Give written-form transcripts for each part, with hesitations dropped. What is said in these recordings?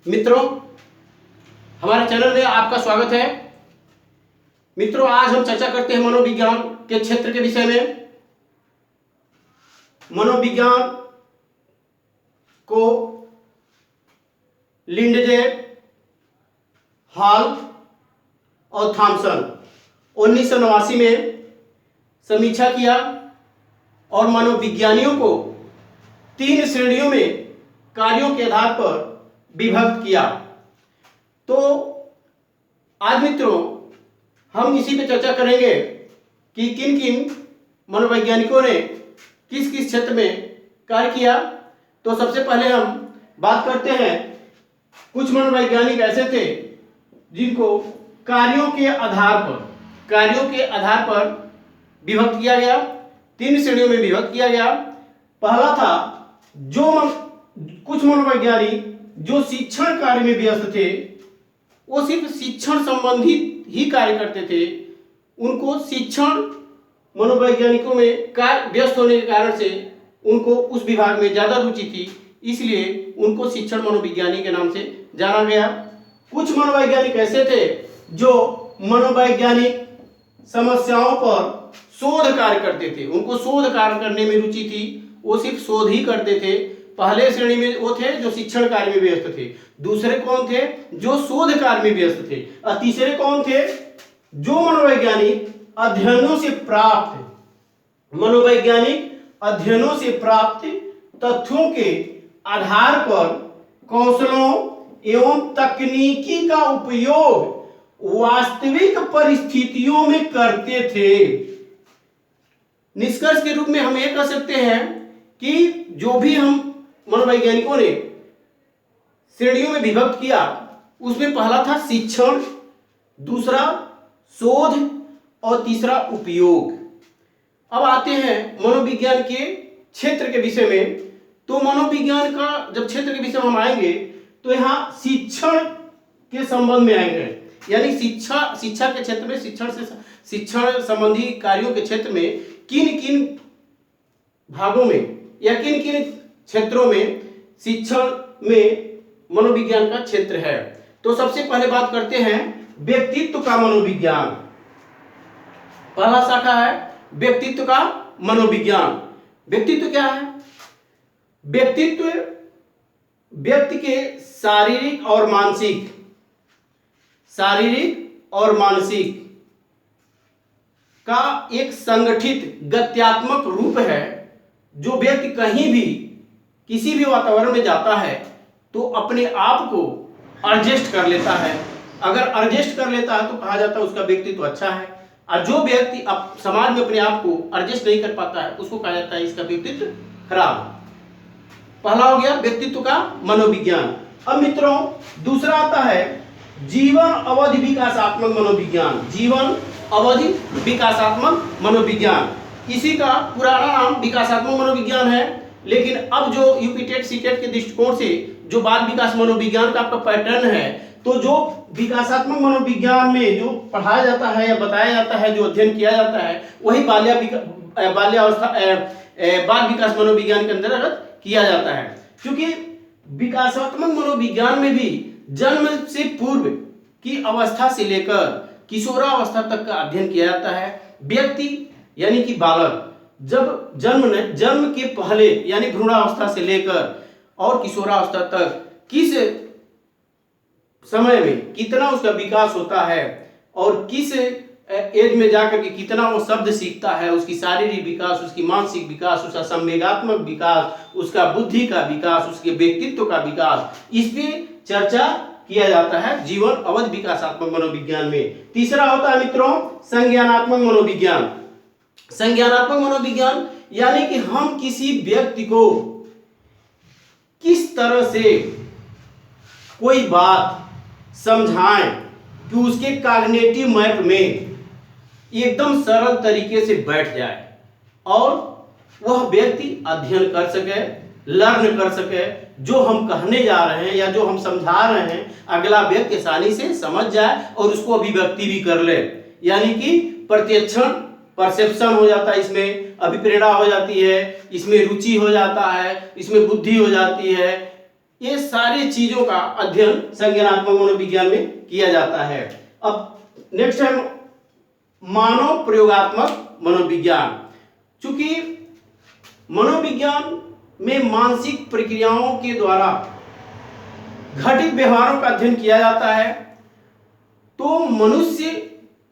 मित्रों, हमारे चैनल में आपका स्वागत है। मित्रों, आज हम चर्चा करते हैं मनोविज्ञान के क्षेत्र के विषय में। मनोविज्ञान को लिंडजे, हॉल और थॉमसन 1989 में समीक्षा किया और मनोविज्ञानियों को 3 श्रेणियों में कार्यों के आधार पर विभक्त किया। तो आज मित्रों हम इसी पे चर्चा करेंगे कि किन किन मनोवैज्ञानिकों ने किस किस क्षेत्र में कार्य किया। तो सबसे पहले हम बात करते हैं, कुछ मनोवैज्ञानिक ऐसे थे जिनको कार्यों के आधार पर विभक्त किया गया, 3 श्रेणियों में विभक्त किया गया। पहला था कुछ मनोवैज्ञानिक जो शिक्षण कार्य में व्यस्त थे, वो सिर्फ शिक्षण संबंधित ही कार्य करते थे। उनको शिक्षण मनोवैज्ञानिकों में व्यस्त होने के कारण से उनको उस विभाग में ज़्यादा रुचि थी, इसलिए उनको शिक्षण मनोविज्ञानी के नाम से जाना गया। कुछ मनोवैज्ञानिक ऐसे थे जो मनोवैज्ञानिक समस्याओं पर शोध कार्य करते थे, उनको शोध कार्य करने में रुचि थी, वो सिर्फ शोध ही करते थे। पहले श्रेणी में वो थे जो शिक्षण कार्य में व्यस्त थे, दूसरे कौन थे जो शोध कार्य में व्यस्त थे, और तीसरे कौन थे जो मनोवैज्ञानिक अध्ययनों से प्राप्त तथ्यों के आधार पर कौशलों एवं तकनीकी का उपयोग वास्तविक परिस्थितियों में करते थे। निष्कर्ष के रूप में हम ये कह सकते हैं कि जो भी हम मनोवैज्ञानिकों ने श्रेणियों में विभक्त किया, उसमें पहला था शिक्षण, दूसरा शोध और तीसरा उपयोग। अब आते हैं मनोविज्ञान के क्षेत्र के विषय में। तो मनोविज्ञान का जब क्षेत्र के विषय में हम आएंगे तो यहाँ शिक्षण के संबंध में आएंगे, यानी शिक्षा के क्षेत्र में शिक्षण संबंधी कार्यों के क्षेत्र में किन किन भागों में या किन किन क्षेत्रों में शिक्षण में मनोविज्ञान का क्षेत्र है। तो सबसे पहले बात करते हैं व्यक्तित्व का मनोविज्ञान। पहला शाखा है व्यक्तित्व का मनोविज्ञान। व्यक्तित्व क्या है? व्यक्तित्व व्यक्ति के शारीरिक और मानसिक का एक संगठित गत्यात्मक रूप है, जो व्यक्ति कहीं भी किसी भी वातावरण में जाता है तो अपने आप को एडजस्ट कर लेता है। अगर एडजस्ट कर लेता है तो कहा जाता है उसका व्यक्तित्व अच्छा है, और जो व्यक्ति समाज में अपने आप को एडजस्ट नहीं कर पाता है उसको कहा जाता है इसका व्यक्तित्व खराब। पहला हो गया व्यक्तित्व का मनोविज्ञान। अब मित्रों दूसरा आता है जीवन अवधि विकासात्मक मनोविज्ञान। जीवन अवधि विकासात्मक मनोविज्ञान, इसी का पुराना नाम विकासात्मक मनोविज्ञान है, लेकिन अब जो यूपीटेट सीटेट के दृष्टिकोण से जो बाल विकास मनोविज्ञान का आपका पैटर्न है, तो जो विकासात्मक मनोविज्ञान में जो पढ़ाया जाता है या बताया जाता है, जो अध्ययन किया जाता है, वही बाल विकास मनोविज्ञान के अंतर्गत किया जाता है। क्योंकि विकासात्मक मनोविज्ञान में भी जन्म से पूर्व की अवस्था से लेकर किशोरावस्था तक का अध्ययन किया जाता है। व्यक्ति यानी कि बालक जब जन्म के पहले यानी भ्रूणावस्था से लेकर और किशोरावस्था तक किस समय में कितना उसका विकास होता है और किस एज में जाकर के कितना वो शब्द सीखता है, उसकी शारीरिक विकास, उसकी मानसिक विकास, उसका संवेगात्मक विकास, उसका बुद्धि का विकास, उसके व्यक्तित्व का विकास, इस पे चर्चा किया जाता है जीवन अवधि विकासात्मक मनोविज्ञान में। तीसरा होता है मित्रों संज्ञानात्मक मनोविज्ञान। संज्ञानात्मक मनोविज्ञान यानी कि हम किसी व्यक्ति को किस तरह से कोई बात समझाएं कि उसके कॉग्निटिव मैप में एकदम सरल तरीके से बैठ जाए और वह व्यक्ति अध्ययन कर सके, लर्न कर सके, जो हम कहने जा रहे हैं या जो हम समझा रहे हैं अगला व्यक्ति आसानी से समझ जाए और उसको अभिव्यक्ति भी कर ले। यानी कि प्रत्यक्षण परसेप्शन हो जाता है, इसमें अभिप्रेरणा हो जाती है, इसमें रुचि हो जाता है, इसमें बुद्धि हो जाती है, ये सारी चीजों का अध्ययन संज्ञानात्मक मनोविज्ञान में किया जाता है। अब नेक्स्ट है मानव प्रयोगात्मक मनोविज्ञान। चूंकि मनोविज्ञान में मानसिक प्रक्रियाओं के द्वारा घटित व्यवहारों का अध्ययन किया जाता है, तो मनुष्य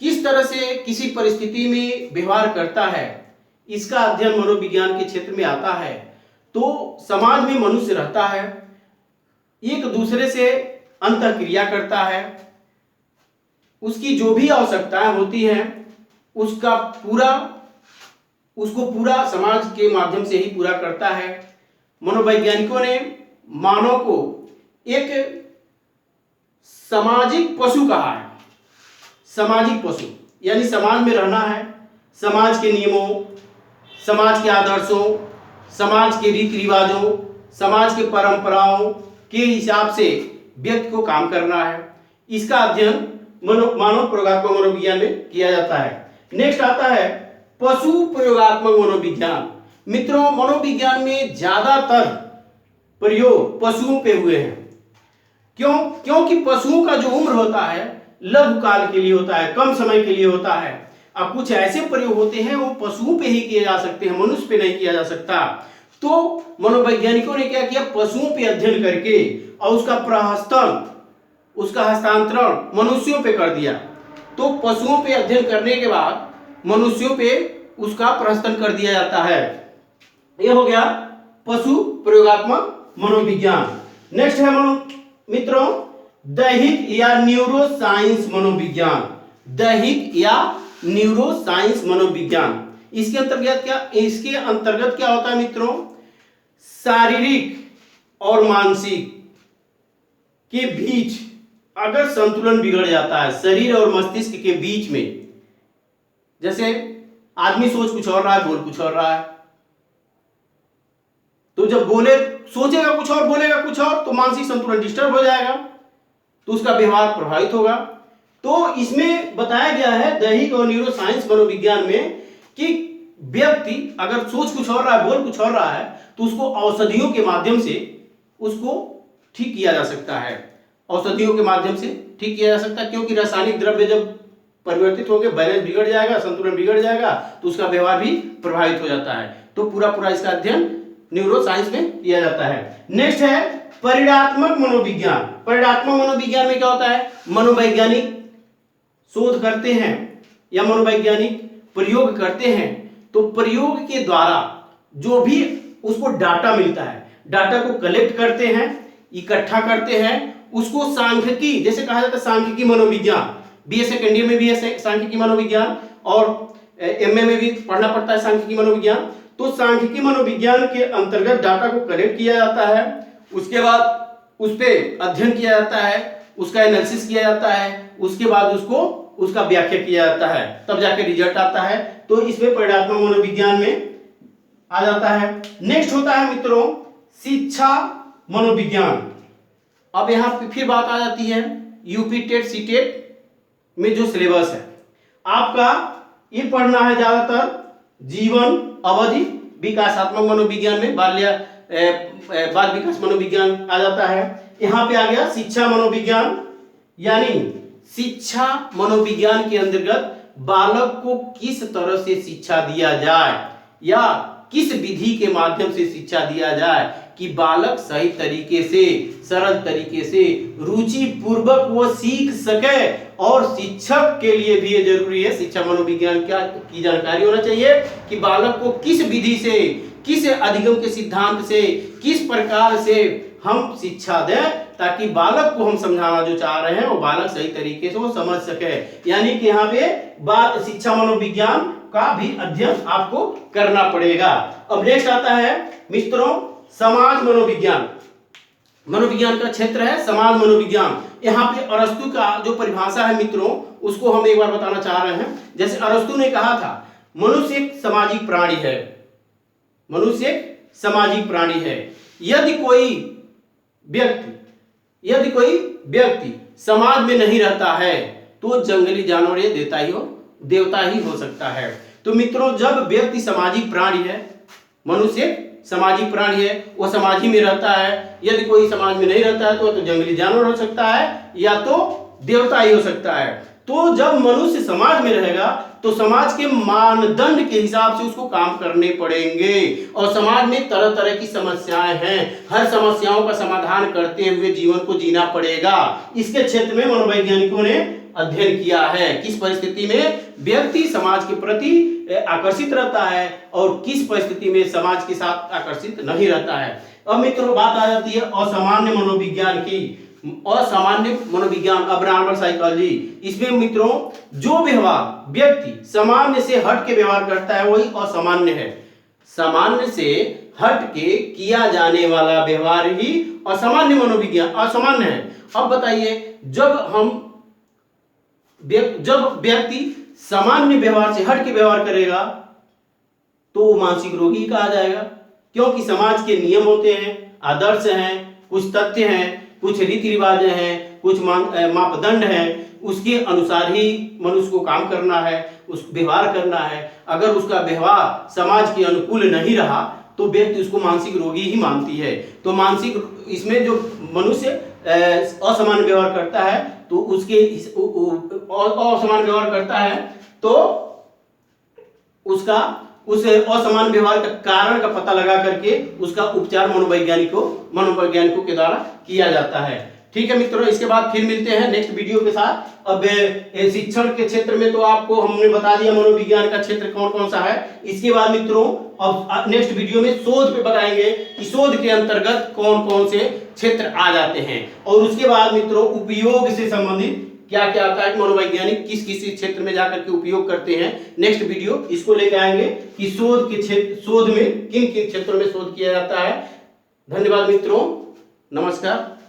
किस तरह से किसी परिस्थिति में व्यवहार करता है, इसका अध्ययन मनोविज्ञान के क्षेत्र में आता है। तो समाज में मनुष्य रहता है, एक दूसरे से अंतःक्रिया करता है, उसकी जो भी आवश्यकताएं होती हैं उसको पूरा समाज के माध्यम से ही पूरा करता है। मनोवैज्ञानिकों ने मानव को एक सामाजिक पशु कहा है। सामाजिक पशु यानी समाज में रहना है, समाज के नियमों, समाज के आदर्शों, समाज के रीति रिवाजों, समाज के परंपराओं के हिसाब से व्यक्ति को काम करना है। इसका अध्ययन मानव प्रयोगात्मक मनोविज्ञान में किया जाता है। नेक्स्ट आता है पशु प्रयोगात्मक मनोविज्ञान। मित्रों, मनोविज्ञान में ज्यादातर प्रयोग पशुओं पे हुए हैं। क्योंकि पशुओं का जो उम्र होता है लघु काल के लिए होता है, कम समय के लिए होता है। अब कुछ ऐसे प्रयोग होते हैं वो पशुओं पे ही किए जा सकते हैं, मनुष्य पे नहीं किया जा सकता। तो मनोवैज्ञानिकों ने क्या किया, पशुओं पे अध्ययन करके और उसका हस्तांतरण मनुष्यों पे कर दिया। तो पशुओं पे अध्ययन करने के बाद मनुष्यों पे उसका प्रहसन कर दिया जाता है। यह हो गया पशु प्रयोगात्मक मनोविज्ञान। नेक्स्ट है मित्रों दैहिक या न्यूरोसाइंस मनोविज्ञान। दैहिक या न्यूरोसाइंस मनोविज्ञान, इसके अंतर्गत क्या होता है मित्रों, शारीरिक और मानसिक के बीच अगर संतुलन बिगड़ जाता है, शरीर और मस्तिष्क के बीच में, जैसे आदमी सोच कुछ और रहा है, बोल कुछ और रहा है, तो जब सोचेगा कुछ और बोलेगा कुछ और, तो मानसिक संतुलन डिस्टर्ब हो जाएगा, तो उसका व्यवहार प्रभावित होगा। तो इसमें बताया गया है दैहिक और न्यूरोसाइंस मनोविज्ञान में कि व्यक्ति अगर सोच कुछ और रहा है, बोल कुछ और रहा है, तो उसको औषधियों के माध्यम से उसको ठीक किया जा सकता है। औषधियों के माध्यम से ठीक किया जा सकता है, क्योंकि रासायनिक द्रव्य जब परिवर्तित होंगे, बैलेंस बिगड़ जाएगा, संतुलन बिगड़ जाएगा, तो उसका व्यवहार भी प्रभावित हो जाता है। तो पूरा इसका अध्ययन न्यूरोसाइंस में किया जाता है। नेक्स्ट है परिणात्मक मनोविज्ञान। परिणात्मक मनोविज्ञान में क्या होता है, मनोवैज्ञानिक शोध करते हैं या मनोवैज्ञानिक प्रयोग करते हैं, तो प्रयोग के द्वारा जो भी उसको डाटा मिलता है, डाटा को कलेक्ट करते हैं, इकट्ठा करते हैं, उसको सांख्यिकी, जैसे कहा जाता है सांख्यिकी मनोविज्ञान, बीए सेकेंड ईयर में भी है सांख्यिकी मनोविज्ञान और एमए में भी पढ़ना पड़ता है सांख्यिकी मनोविज्ञान। तो सांख्यिकी मनोविज्ञान के अंतर्गत डाटा को कलेक्ट किया जाता है, उसके बाद उस पर अध्ययन किया जाता है, उसका एनालिसिस किया जाता है, उसके बाद उसका व्याख्या किया जाता है, तब जाके रिजल्ट आता है। तो इसमें परिणात्मक मनोविज्ञान में आ जाता है। नेक्स्ट होता है मित्रों शिक्षा मनोविज्ञान। अब यहाँ पे फिर बात आ जाती है यूपी टेट सीटेट में जो सिलेबस है आपका, ये पढ़ना है ज्यादातर जीवन अवधि विकासात्मक मनोविज्ञान में बाल विकास मनोविज्ञान आ जाता है। यहाँ पे आ गया शिक्षा मनोविज्ञान, यानी शिक्षा मनोविज्ञान के अंतर्गत बालक को किस तरह से शिक्षा दिया जाए या किस विधि के माध्यम से शिक्षा दिया जाए कि बालक सही तरीके से, सरल तरीके से, रुचि पूर्वक वो सीख सके। और शिक्षक के लिए भी ये जरूरी है, शिक्षा मनोविज्ञान की जानकारी होना चाहिए कि बालक को किस विधि से, किस अधिगम के सिद्धांत से, किस प्रकार से हम शिक्षा दें, ताकि बालक को हम समझाना जो चाह रहे हैं वो बालक सही तरीके से वो समझ सके। यानी कि यहाँ पे शिक्षा मनोविज्ञान का भी अध्ययन आपको करना पड़ेगा। अब नेक्स्ट आता है मित्रों समाज मनोविज्ञान। मनोविज्ञान का क्षेत्र है समाज मनोविज्ञान। यहाँ पे अरस्तु का जो परिभाषा है मित्रों, उसको हम एक बार बताना चाह रहे हैं। जैसे अरस्तु ने कहा था मनुष्य एक सामाजिक प्राणी है, मनुष्य एक सामाजिक प्राणी है। यदि कोई व्यक्ति समाज में नहीं रहता है तो जंगली जानवर ये देवता ही हो सकता है। तो मित्रों जब व्यक्ति सामाजिक प्राणी है, मनुष्य सामाजिक प्राणी है वो समाज ही में रहता है। यदि कोई समाज में नहीं रहता है तो जंगली जानवर हो सकता है या तो देवता ही हो सकता है। तो जब मनुष्य समाज में रहेगा तो समाज के मानदंड के हिसाब से उसको काम करने पड़ेंगे और समाज में तरह तरह की समस्याएं हैं, हर समस्याओं का समाधान करते हुए जीवन को जीना पड़ेगा। इसके क्षेत्र में मनोवैज्ञानिकों ने अध्ययन किया है किस परिस्थिति में व्यक्ति समाज के प्रति आकर्षित रहता है और किस परिस्थिति में समाज के साथ आकर्षित नहीं रहता है। अब मित्रों बात आ जाती है असामान्य मनोविज्ञान की। असामान्य मनोविज्ञान अबनॉर्मल साइकोलॉजी, इसमें मित्रों जो व्यवहार व्यक्ति सामान्य से हट के व्यवहार करता है वही असामान्य है। सामान्य से हट के किया जाने वाला व्यवहार ही असामान्य मनोविज्ञान असामान्य है। अब बताइए जब व्यक्ति सामान्य व्यवहार से हट के व्यवहार करेगा तो वो मानसिक रोगी कहा जाएगा, क्योंकि समाज के नियम होते हैं, आदर्श हैं, कुछ तथ्य हैं, कुछ रीति रिवाज हैं, कुछ मापदंड हैं, उसके अनुसार ही मनुष्य को काम करना है, उस व्यवहार करना है। अगर उसका व्यवहार समाज के अनुकूल नहीं रहा तो व्यक्ति उसको मानसिक रोगी ही मानती है। तो मानसिक इसमें जो मनुष्य असामान्य व्यवहार करता है तो उसके असामान्य व्यवहार करता है तो उसका उस असामान्य व्यवहार का कारण का पता लगा करके उसका उपचार मनोवैज्ञानिकों के द्वारा किया जाता है। ठीक है मित्रों, इसके बाद फिर मिलते हैं नेक्स्ट वीडियो के साथ। अब शिक्षण के क्षेत्र में तो आपको हमने बता दिया मनोविज्ञान का क्षेत्र कौन कौन सा है। इसके बाद मित्रों अब नेक्स्ट वीडियो में शोध पे बताएंगे कि शोध के अंतर्गत कौन कौन से क्षेत्र आ जाते हैं और उसके बाद मित्रों उपयोग से संबंधित क्या क्या आता है, मनोवैज्ञानिक किस किस क्षेत्र में जाकर के उपयोग करते हैं। नेक्स्ट वीडियो इसको लेकर आएंगे कि शोध में किन किन क्षेत्रों में शोध किया जाता है। धन्यवाद मित्रों, नमस्कार।